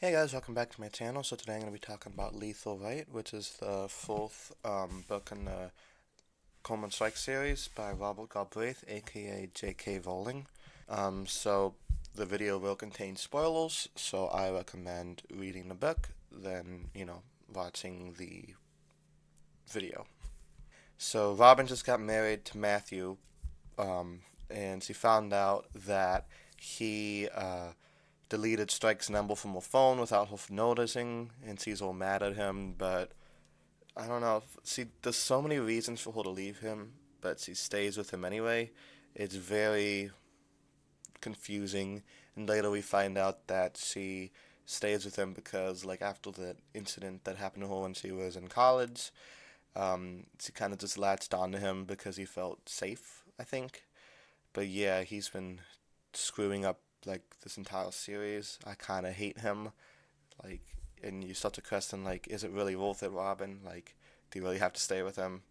Hey guys, welcome back to my channel. So today I'm going to be talking about Lethal Right, which is the fourth book in the Cormoran Strike series by Robert Galbraith, aka J.K. Rowling. So the video will contain spoilers, so I recommend reading the book, then, watching the video. So Robin just got married to Matthew, and she found out that he deleted Strike's number from her phone without her noticing, and she's all mad at him, but I don't know. See, there's so many reasons for her to leave him, but she stays with him anyway. It's very confusing, and later we find out that she stays with him because, like, after the incident that happened to her when she was in college, she kind of just latched onto him because he felt safe, I think. But yeah, he's been screwing up like this entire series. I kind of hate him. Like, and you start to question, like, is it really worth it, Robin? Like, do you really have to stay with him?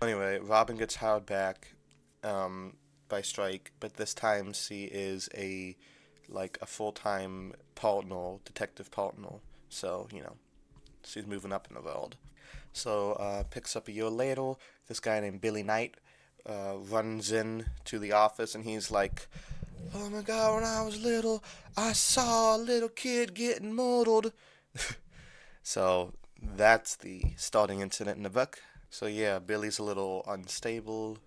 Anyway, Robin gets hired back by Strike, but this time she is a full-time partner, detective partner. So, she's moving up in the world. So, picks up a year later, this guy named Billy Knight runs in to the office, and he's like, "Oh my God, when I was little, I saw a little kid getting murdered." So that's the starting incident in the book. So yeah, Billy's a little unstable.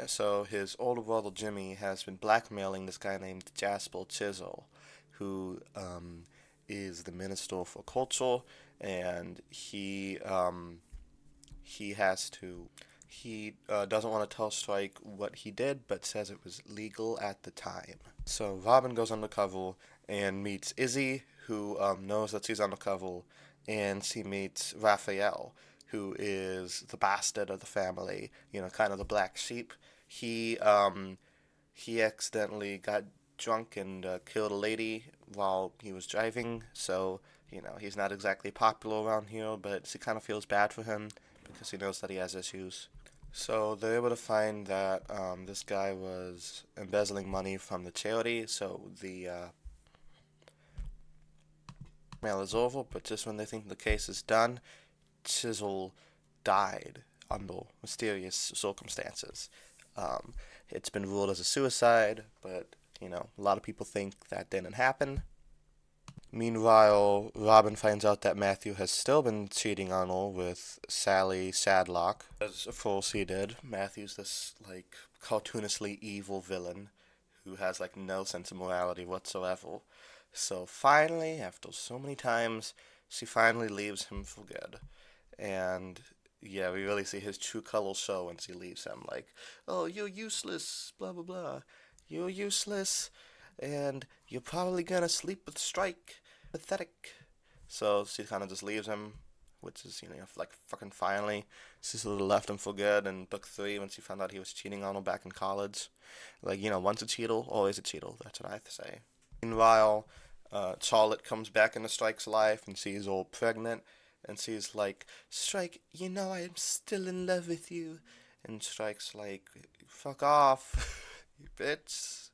So his older brother Jimmy has been blackmailing this guy named Jasper Chisel, who is the minister for culture, and he has to he doesn't want to tell Strike what he did, but says it was legal at the time. So Robin goes undercover and meets Izzy, who knows that she's undercover, and she meets Raphael, who is the bastard of the family, kind of the black sheep. He accidentally got drunk and killed a lady while he was driving, so he's not exactly popular around here, but she kind of feels bad for him because he knows that he has issues. So they're able to find that this guy was embezzling money from the charity, so the mail is over, but just when they think the case is done, Chisel died under mysterious circumstances. Um, it's been ruled as a suicide, but, a lot of people think that didn't happen. Meanwhile, Robin finds out that Matthew has still been cheating on her with Sally Sadlock, as of course he did. Matthew's this, cartoonishly evil villain who has, no sense of morality whatsoever. So finally, after so many times, she finally leaves him for good. And yeah, we really see his true colors show when she leaves him. Like, "Oh, you're useless, blah blah blah. You're useless, and you're probably gonna sleep with Strike. Pathetic." So she kind of just leaves him, which is, fucking finally. She sort of left him for good in book 3 when she found out he was cheating on her back in college. Like, once a cheater, always a cheater. That's what I have to say. Meanwhile, Charlotte comes back into Strike's life, and she's all pregnant. And she's like, "Strike, I'm still in love with you." And Strike's like, "Fuck off, you bitch."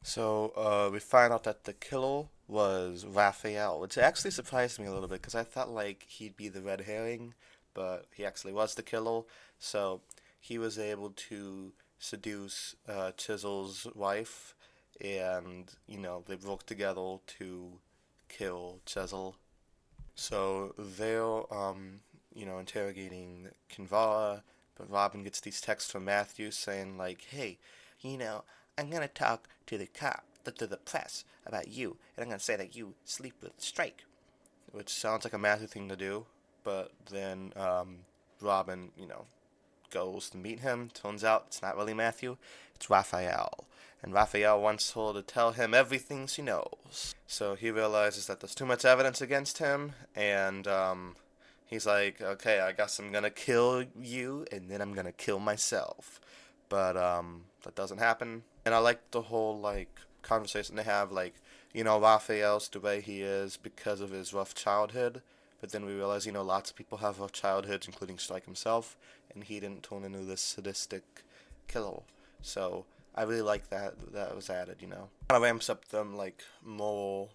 So we find out that the killer was Raphael, which actually surprised me a little bit because I thought he'd be the red herring, but he actually was the killer. So he was able to seduce Chisel's wife, and they worked together to kill Chisel. So they're, interrogating Kinvara, but Robin gets these texts from Matthew saying, like, "Hey, you know, I'm gonna talk to the press about you, and I'm gonna say that you sleep with Strike," which sounds like a Matthew thing to do, but then Robin, goes to meet him. Turns out it's not really Matthew, it's Raphael. And Raphael wants her to tell him everything she knows. So he realizes that there's too much evidence against him, and he's like, "Okay, I guess I'm gonna kill you, and then I'm gonna kill myself." But that doesn't happen. And I like the whole conversation they have, Raphael's the way he is because of his rough childhood. But then we realize, lots of people have rough childhoods, including Strike himself, and he didn't turn into this sadistic killer. So I really like that was added. Kind of ramps up them more,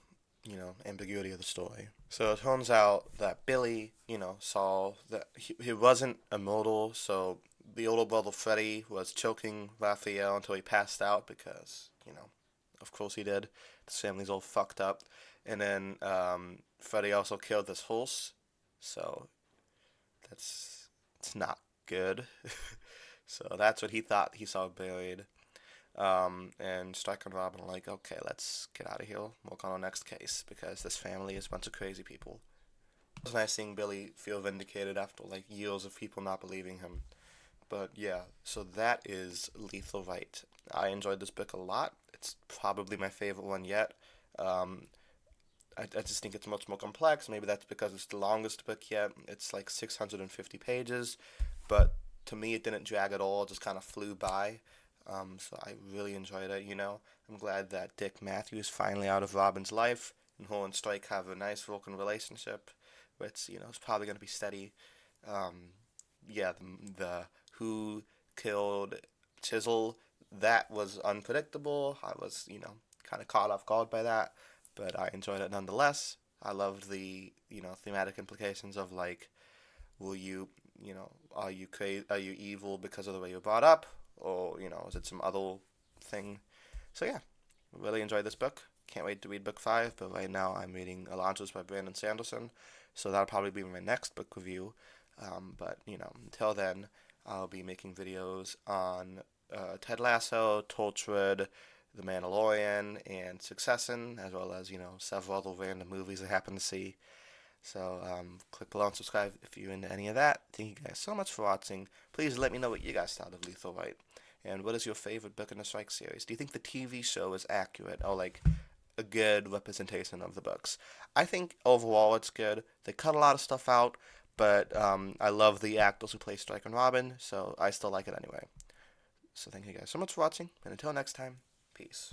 ambiguity of the story. So it turns out that Billy, saw that he wasn't immortal, so the older brother Freddy was choking Raphael until he passed out because, of course he did. His family's all fucked up. And then Freddy also killed this horse, so it's not good. So that's what he thought he saw buried. And Stryker and Robin are like, okay, let's get out of here, work on our next case, because this family is a bunch of crazy people. It was nice seeing Billy feel vindicated after like years of people not believing him. But yeah, so that is Lethal Right. I enjoyed this book a lot. It's probably my favorite one yet. Um, I just think it's much more complex. Maybe that's because it's the longest book yet. It's like 650 pages, but to me it didn't drag at all. It just kind of flew by. So I really enjoyed it. I'm glad that Dick Matthews finally out of Robin's life, and her and Strike have a nice working relationship, which is probably going to be steady. Um, yeah, the who killed Chisel, that was unpredictable. I was kind of caught off guard by that, but I enjoyed it nonetheless. I loved the thematic implications of like, will you are you evil because of the way you're brought up, or is it some other thing? So yeah, really enjoyed this book. Can't wait to read book 5, but right now I'm reading Alonzo's by Brandon Sanderson, so that'll probably be my next book review. But until then, I'll be making videos on Ted Lasso, Torchwood, The Mandalorian, and Succession, as well as several other random movies I happen to see. So click below and subscribe if you're into any of that. Thank you guys so much for watching. Please let me know what you guys thought of Lethal Right. And what is your favorite book in the Strike series? Do you think the TV show is accurate, or like a good representation of the books? I think overall it's good. They cut a lot of stuff out, but I love the actors who play Strike and Robin, so I still like it anyway. So thank you guys so much for watching, and until next time, peace.